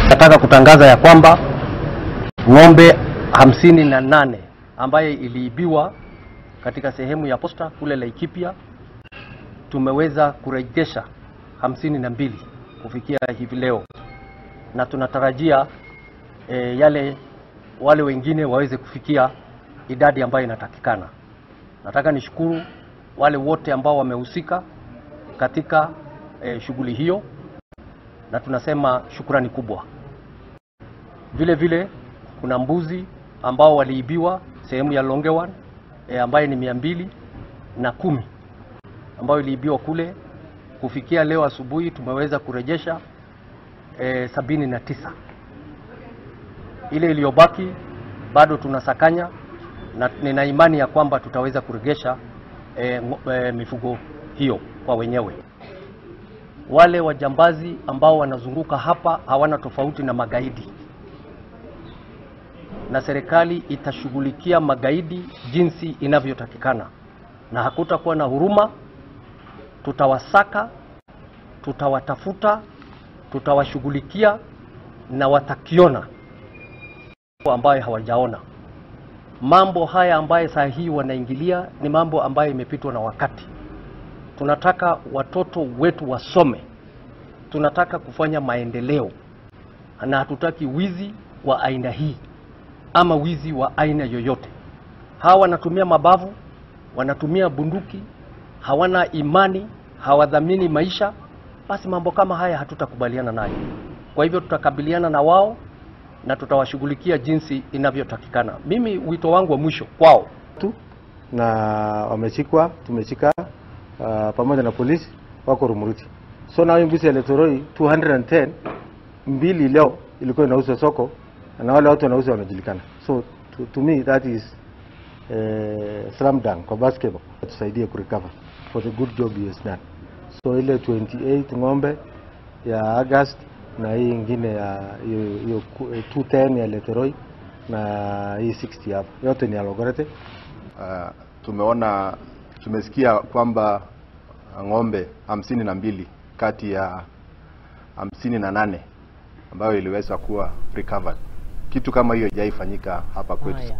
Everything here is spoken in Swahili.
Nataka kutangaza ya kwamba ng'ombe 58 ambaye iliibiwa katika sehemu ya posta kule Laikipia tumeweza kurejesha 52 kufikia hivi leo, na tunatarajia wale wengine waweze kufikia idadi ambayo inatakikana. Nataka nishukuru wale wote ambao wamehusika katika shughuli hiyo, na tunasema shukrani kubwa. Vile vile kuna mbuzi ambao waliibiwa sehemu ya Longewan ambaye ni 210 ambao iliibiwa kule. Kufikia leo asubuhi tumeweza kurejesha 79. Ile iliyobaki bado tunasakanya, na nina imani ya kwamba tutaweza kurejesha mifugo hiyo kwa wenyewe. Wale wajambazi ambao wanazunguka hapa hawana tofauti na magaidi, na serikali itashughulikia magaidi jinsi inavyotakikana, na hakutakuwa na huruma. Tutawasaka, tutawatafuta, tutawashughulikia, na watakiona ambayo hawajaona. Mambo haya ambayo saa hii wanaingilia ni mambo ambayo imepitwa na wakati. Tunataka watoto wetu wasome, tunataka kufanya maendeleo, na hatutaki wizi wa aina hii ama wizi wa aina yoyote. Hawa wanatumia mabavu, wanatumia bunduki, hawana imani, hawadhamini maisha. Basi mambo kama haya hatutakubaliana nayo. Kwa hivyo tutakabiliana na wao na tutawashughulikia jinsi inavyotakikana. Mimi wito wangu wa mwisho kwao tu, na wameshikwa, tumeshika pamoja na polisi wako Rumuruti. So na mbuzi ya Letoroi 210 mbili leo ilikuwa inauzwa soko, na wale watu wanauza wanajulikana. So to me that is slam dunk kwa basketball. Tusaidie kurecover for the good job he has done. So ile 28 ng'ombe ya August na hii ingine ya 210 ya Letoroi na hii 60 hapa yote ni alogorete. Tumesikia kwamba ng'ombe 52 kati ya 58 ambayo iliweza kuwa recovered. Kitu kama hiyo haijafanyika hapa kwetu.